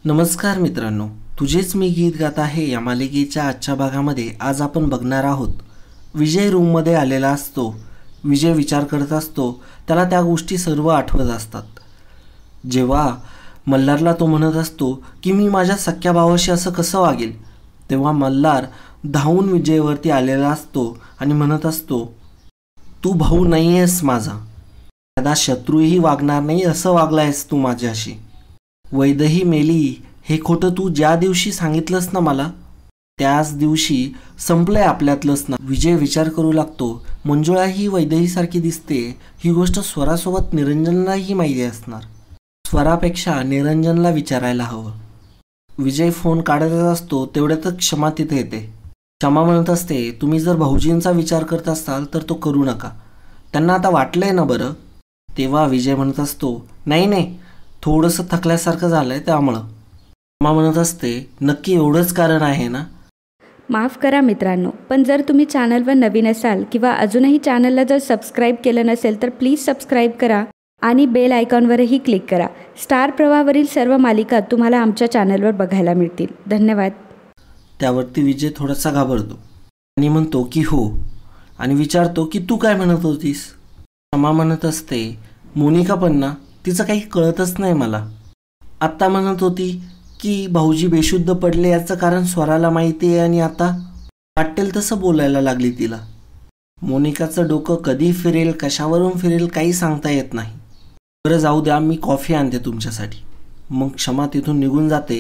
नमस्कार मित्रांनो, तुझेच मी गीत गात आहे या मालिकेच्या आजच्या भागामध्ये आज आपण बघणार आहोत. विजय रूममध्ये आलेला असतो. विजय विचार करत असतो. त्याला त्या गोष्टी सर्व आठवत असतात. जेव्हा मल्हारला तो म्हणत असतो की मी माझ्या सख्या भावाशी असं कसं वागेल, तेव्हा मल्हार धावून विजयवरती आलेला असतो आणि म्हणत असतो, तू भाऊ नाही आहेस माझा, कदा शत्रूही वागणार नाही असं वागला आहेस तू माझ्याशी. वैदेही मेली हे खोटं तू ज्या दिवशी सांगितलंस ना मला, त्याच दिवशी संपलंय आपल्यातलंच ना. विजय विचार करू लागतो. मंजुळा ही वैदेहीसारखी दिसते, ही गोष्ट स्वरासोबत निरंजनलाही माहिती असणार. स्वरापेक्षा निरंजनला विचारायला हवं. विजय फोन काढतच असतो. तेवढ्यातच क्षमा तिथे येते. क्षमा म्हणत असते, तुम्ही जर भाऊजींचा विचार करत असाल तर तो करू नका, त्यांना आता वाटलंय ना बरं. तेव्हा विजय म्हणत असतो, नाही नाही, थोडंसं थकल्यासारखं झालंय त्यामुळं. क्षमा म्हणत असते, नक्की एवढंच कारण आहे ना. माफ करा मित्रांनो, पण जर तुम्ही चॅनलवर नवीन असाल किंवा अजूनही चॅनलला जर सबस्क्राईब केलं नसेल तर प्लीज सबस्क्राईब करा आणि बेल आयकॉनवरही क्लिक करा. स्टार प्रवाहावरील सर्व मालिका तुम्हाला आमच्या चॅनलवर बघायला मिळतील. धन्यवाद. त्यावरती विजय थोडासा घाबरतो आणि म्हणतो की हो, आणि विचारतो की तू काय म्हणत होतीस. क्षमा म्हणत असते, मोनिका पण ना, तिचं काही कळतच नाही मला. आत्ता म्हणत होती की भाऊजी बेशुद्ध पडले याचं कारण स्वराला माहिती आहे आणि आता वाटेल तसं बोलायला लागली तिला. मोनिकाचं डोकं कधी फिरेल, कशावरून फिरेल काही सांगता येत नाही. बरं जाऊ द्या, मी कॉफी आणते तुमच्यासाठी. मग क्षमा तिथून निघून जाते.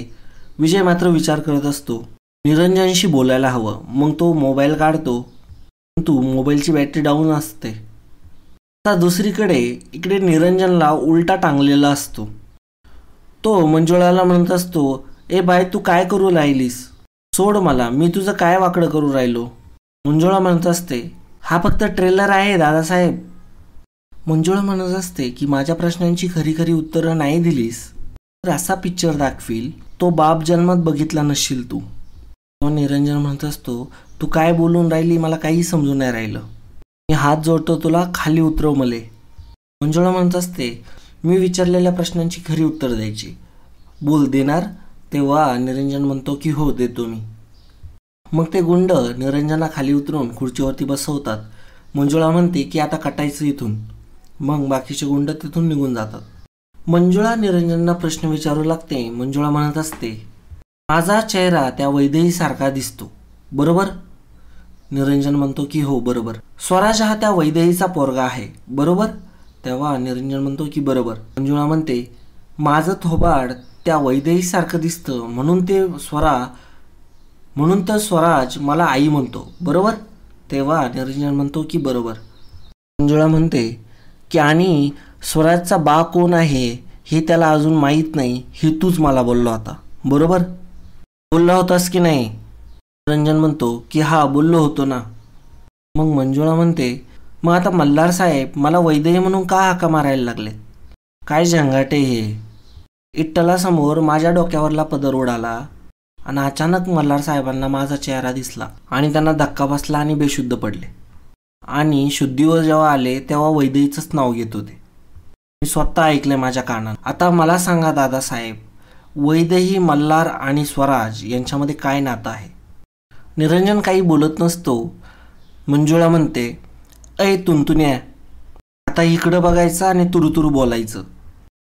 विजय मात्र विचार करत असतो, निरंजनशी बोलायला हवं. मग तो मोबाईल काढतो, परंतु मोबाईलची बॅटरी डाऊन असते. आता दुसरीकडे इकडे निरंजनला उलटा टांगलेला असतो. तो मंजुळाला म्हणत असतो, ए बाय, तू काय करू राहिलीस, सोड मला, मी तुझं काय वाकडं करू राहिलो. मंजुळा म्हणत असते, हा फक्त ट्रेलर आहे दादासाहेब. मंजुळा म्हणत असते की माझ्या प्रश्नांची खरी खरी उत्तरं नाही दिलीस तर असा पिक्चर दाखवील तो बाप जन्मात बघितला नसशील तू. तो निरंजन म्हणत असतो, तू काय बोलून राहिली मला काही समजून नाही राहिलं, मी हात जोडतो तुला, खाली उतरव मले. मंजुळा म्हणत असते, मी विचारलेल्या प्रश्नांची खरी उत्तर द्यायची, बोल देणार. तेव्हा निरंजन म्हणतो की हो देतो मी. मग ते गुंड निरंजना खाली उतरून खुर्चीवरती बसवतात. मंजुळा म्हणते की आता कटायचं इथून. मग बाकीचे गुंड तिथून निघून जातात. मंजुळा निरंजनला प्रश्न विचारू लागते. मंजुळा म्हणत असते, माझा चेहरा त्या वैदेहीसारखा दिसतो बरोबर. निरंजन म्हणतो की हो बरोबर. स्वराज हा त्या वैदेहीचा पोरगा आहे बरोबर. तेव्हा निरंजन म्हणतो की बरोबर. मंजुळा म्हणते, माझं थोबाड त्या वैदेहीसारखं दिसतं म्हणून तर स्वराज मला आई म्हणतो बरोबर. तेव्हा निरंजन म्हणतो की बरोबर. मंजुळा म्हणते की आणि स्वराजचा बा कोण आहे हे त्याला अजून माहीत नाही, हे तूच मला बोललो होता बरोबर. बोलला होतास की नाही. निरंजन म्हणतो की हा बोललो होतो ना. मग मंजुळा म्हणते, मग आता मल्हार साहेब मला वैदेही म्हणून का हाका मारायला लागले, काय झंगाटे हे. इट्टलासमोर माझ्या डोक्यावरला पदर उडाला आणि अचानक मल्हार साहेबांना माझा चेहरा दिसला आणि त्यांना धक्का बसला आणि बेशुद्ध पडले. आणि शुद्धीवर जेव्हा आले तेव्हा वैदेहीचंच नाव घेत होते. मी स्वतः ऐकलंय माझ्या कानात. आता मला सांगा दादासाहेब, वैदेही, मल्हार आणि स्वराज यांच्यामध्ये काय नातं आहे. निरंजन काही बोलत नसतो. मंजुळा म्हणते, अय तुंतुन्या, आता इकडं बघायचं आणि तुरुतुरू बोलायचं.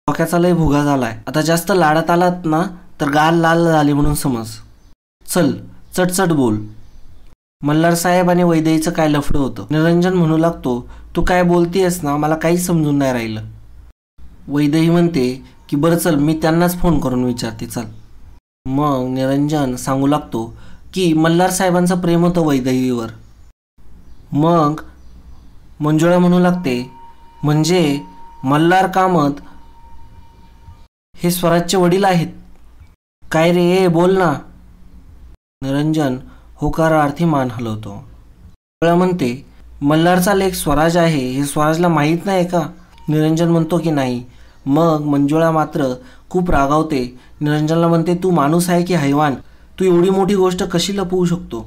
डोक्याचा लय भुगा झालाय, आता जास्त लाडात आलात ना तर गाल लाल झाले म्हणून समज. चल चटचट बोल. मल्हार साहेब आणि वैदेहीचं काय लफडं होतं. निरंजन म्हणू लागतो, तू काय बोलतेस ना मला काही समजून नाही राहिलं. वैदेही म्हणते की बरं चल, मी त्यांनाच फोन करून विचारते चल. मग निरंजन सांगू लागतो की मल्हार साहेबांचं प्रेम होतं वैदेहीवर. मग मंजुळा म्हणू लागते, म्हणजे मल्हार कामत हे स्वराजचे वडील आहेत काय रे, बोल ना. निरंजन होकारार्थी मान हलवतो. मंजुळा म्हणते, मल्हारचा लेक स्वराज आहे हे स्वराजला माहीत नाही का. निरंजन म्हणतो की नाही. मग मंजुळा मात्र खूप रागावते. निरंजनला म्हणते, तू माणूस आहे की हैवान, तू एवढी मोठी गोष्ट कशी लपवू शकतो.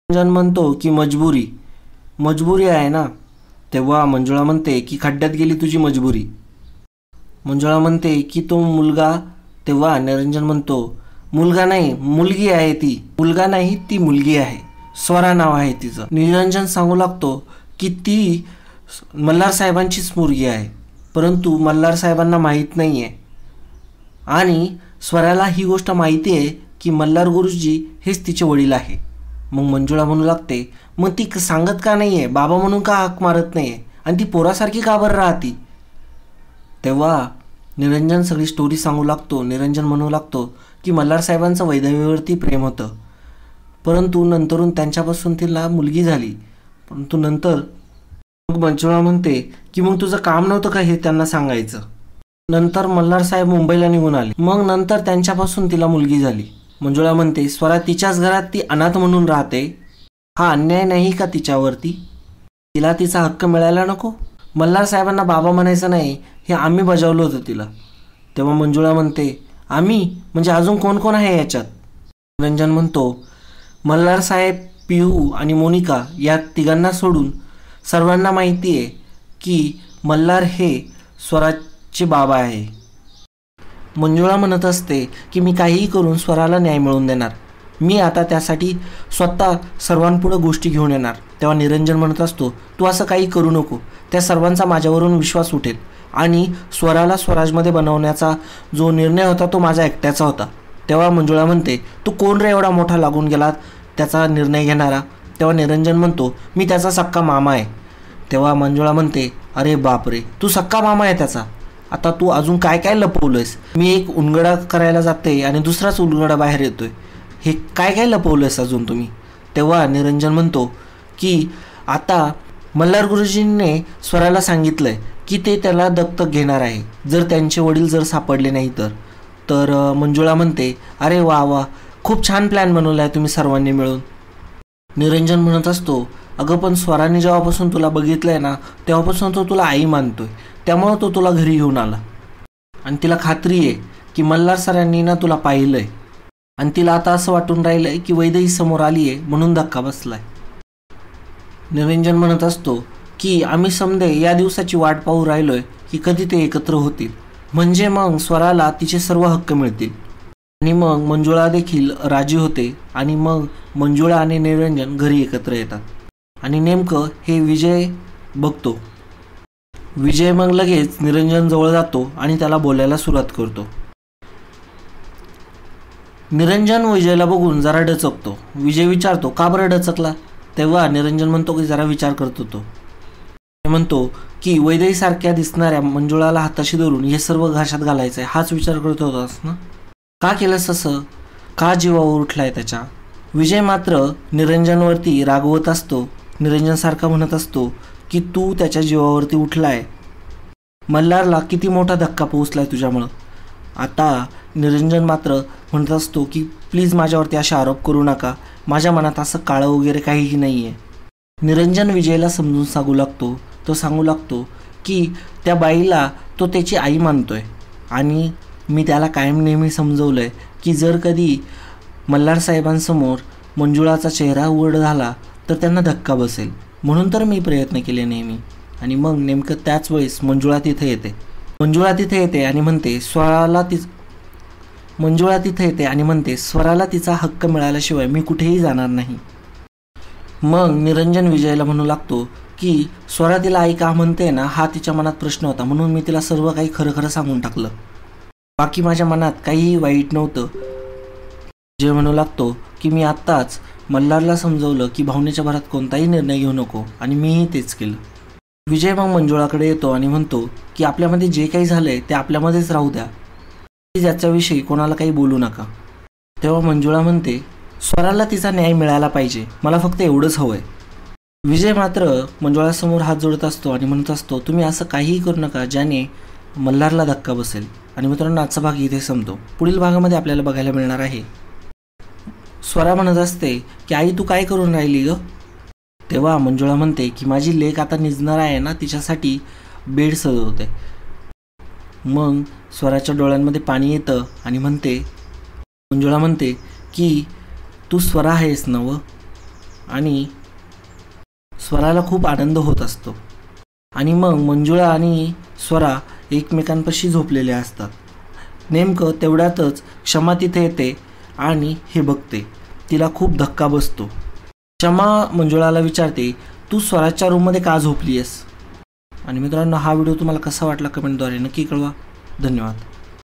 निरंजन म्हणतो की मजबुरी आहे ना. तेव्हा मंजुळा म्हणते की खड्ड्यात गेली तुझी मजबुरी. मंजुळा म्हणते की तो मुलगा तेव्हा निरंजन म्हणतो, मुलगा नाही मुलगी आहे ती. मुलगा नाही ती मुलगी आहे. स्वरा नाव आहे तिचं. निरंजन सांगू लागतो की ती मल्हार साहेबांचीच मुलगी आहे, परंतु मल्हार साहेबांना माहीत नाही आहे. आणि स्वराला ही गोष्ट माहिती आहे की मल्हार गुरुजी हेच तिचे वडील आहे. मग मंजुळा म्हणू लागते, मग ती सांगत का नाही आहे, बाबा म्हणून का हाक मारत नाही आहे, आणि ती पोरासारखी का बरं राहती. तेव्हा निरंजन सगळी स्टोरी सांगू लागतो. निरंजन म्हणू लागतो की मल्हार साहेबांचं वैदव्यावरती प्रेम होतं, परंतु नंतरून त्यांच्यापासून तिला मुलगी झाली. परंतु नंतर मग मंजुळा म्हणते की मग तुझं काम नव्हतं का हे त्यांना सांगायचं. नंतर मल्हार साहेब मुंबईला निघून आले. मग नंतर त्यांच्यापासून तिला मुलगी झाली. मंजुळा म्हणते, स्वरा तिच्याच घरात ती अनाथ म्हणून राहते, हा अन्याय नाही का तिच्यावरती. तिला तिचा हक्क मिळायला नको. मल्हार साहेबांना बाबा म्हणायचं नाही हे आम्ही बजावलं होतं तिला. तेव्हा मंजुळा म्हणते, आम्ही म्हणजे अजून कोण कोण आहे याच्यात. निरंजन म्हणतो, मल्हार साहेब, पिहू आणि मोनिका या तिघांना सोडून सर्वांना माहिती आहे की मल्हार हे स्वराचे बाबा आहे. मंजुळा म्हणत असते की मी काहीही करून स्वराला न्याय मिळवून देणार. मी आता त्यासाठी स्वतः सर्वांपुढे गोष्टी घेऊन येणार. तेव्हा निरंजन म्हणत असतो, तू असं काही करू नको. त्या सर्वांचा माझ्यावरून विश्वास उठेल आणि स्वराला स्वराजमध्ये बनवण्याचा जो निर्णय होता तो माझा एकट्याचा होता. तेव्हा मंजुळा म्हणते, तू कोण रे एवढा मोठा लागून गेला त्याचा निर्णय घेणारा. तेव्हा निरंजन म्हणतो, मी त्याचा सक्का मामा आहे. तेव्हा मंजुळा म्हणते, अरे बापरे, तू सक्का मामा आहे त्याचा. आता तू अजून काय काय लपवलंयस. मी एक उलगडा करायला जाते आणि दुसराच उलगडा बाहेर येतोय. हे काय काय लपवलंयस अजून तुम्ही. तेव्हा निरंजन म्हणतो की आता मल्हार गुरुजींनी स्वराला सांगितलंय की ते त्याला दत्तक घेणार आहे जर त्यांचे वडील जर सापडले नाही तर. मंजुळा म्हणते, अरे वा वा, खूप छान प्लॅन बनवला आहे तुम्ही सर्वांनी मिळून. निरंजन म्हणत असतो, अगं पण स्वराने जेव्हापासून तुला बघितलंय ना तेव्हापासून तो तुला आई मानतोय, त्यामुळं तो तुला घरी घेऊन आला. आणि तिला खात्री आहे की मल्हार सरांनी ना तुला पाहिलंय आणि तिला आता असं वाटून राहिलंय की वैदेही समोर आली आहे म्हणून धक्का बसलाय. निरंजन म्हणत असतो की आम्ही समजे या दिवसाची वाट पाहू राहिलोय की कधी ते एकत्र होतील, म्हणजे मग स्वराला तिचे सर्व हक्क मिळतील. आणि मग मंजुळा देखील राजी होते आणि मग मंजुळा आणि निरंजन घरी एकत्र येतात. आणि नेमकं हे विजय बघतो. विजय मग लगेच निरंजन जवळ जातो आणि त्याला बोलायला सुरुवात करतो. निरंजन विजयला बघून जरा डचकतो. विजय विचारतो, का बरं डचकला. तेव्हा निरंजन म्हणतो की जरा विचार करतो. तो म्हणतो की वैदेहीसारख्या दिसणाऱ्या मंजुळाला हाताशी धरून हे सर्व घाशात घालायचं आहे हाच विचार करत होतास ना, का केलंस असं, का जीवावर उठलाय त्याच्या. विजय मात्र निरंजनवरती रागवत असतो. निरंजनसारखा म्हणत असतो की तू त्याच्या जीवावरती उठलाय, मल्हारला किती मोठा धक्का पोहोचलाय तुझ्यामुळं. आता निरंजन मात्र म्हणत असतो की प्लीज माझ्यावरती असे आरोप करू नका, माझ्या मनात असं काळं वगैरे काहीही नाही आहे. निरंजन विजयला समजून सांगू लागतो. तो सांगू लागतो की त्या बाईला तो त्याची आई मानतोय आणि मी त्याला कायम नेहमी समजवलं आहे की जर कधी मल्हार साहेबांसमोर मंजुळाचा चेहरा उघड झाला तर त्यांना धक्का बसेल, म्हणून तर मी प्रयत्न केले नेहमी. आणि मग नेमकं त्याच वेळेस मंजुळा तिथे येते. मंजुळा तिथे येते आणि म्हणते स्वराला तिचा हक्क मिळाल्याशिवाय मी कुठेही जाणार नाही. मग निरंजन विजयला म्हणू लागतो की स्वरा तिला आई का म्हणते ना हा तिच्या मनात प्रश्न होता, म्हणून मी तिला सर्व काही खरं खरं सांगून टाकलं, बाकी माझ्या मनात काहीही वाईट नव्हतं. विजय म्हणू लागतो की मी आत्ताच मल्हारला समजवलं की भावनेच्या भरात कोणताही निर्णय घेऊ नको आणि मीही तेच केलं. विजय मग मंजुळाकडे येतो आणि म्हणतो की आपल्यामध्ये जे काही झालंय ते आपल्यामध्येच राहू द्या, याच्याविषयी कोणाला काही बोलू नका. तेव्हा मंजुळा म्हणते, स्वराला तिचा न्याय मिळाला पाहिजे, मला फक्त एवढंच हवं आहे. विजय मात्र मंजुळासमोर हात जोडत असतो आणि म्हणत असतो तुम्ही असं काहीही करू नका ज्याने मल्हारला धक्का बसेल. आणि मित्रांनो आजचा भाग इथे संपतो. पुढील भागामध्ये आपल्याला बघायला मिळणार आहे स्वरा म्हणत असते की आई तू काय करून राहिली ग. तेव्हा मंजुळा म्हणते की माझी लेक आता निजणार आहे ना तिच्यासाठी बेड सजवते. मग स्वराच्या डोळ्यांमध्ये पाणी येतं आणि मंजुळा म्हणते की तू स्वरा आहेस ना व. आणि स्वराला खूप आनंद होत असतो. आणि मग मंजुळा आणि स्वरा एकमेकांपाशी झोपलेले असतात. नेमकं तेवढ्यातच क्षमा तिथे येते आणि हे बघते. तिला खूप धक्का बसतो. क्षमा मंजुळाला विचारते, तू स्वराजच्या रूममध्ये का झोपली आहेस? आणि मित्रांनो, हा व्हिडिओ तुम्हाला कसा वाटला कमेंटद्वारे नक्की कळवा. धन्यवाद.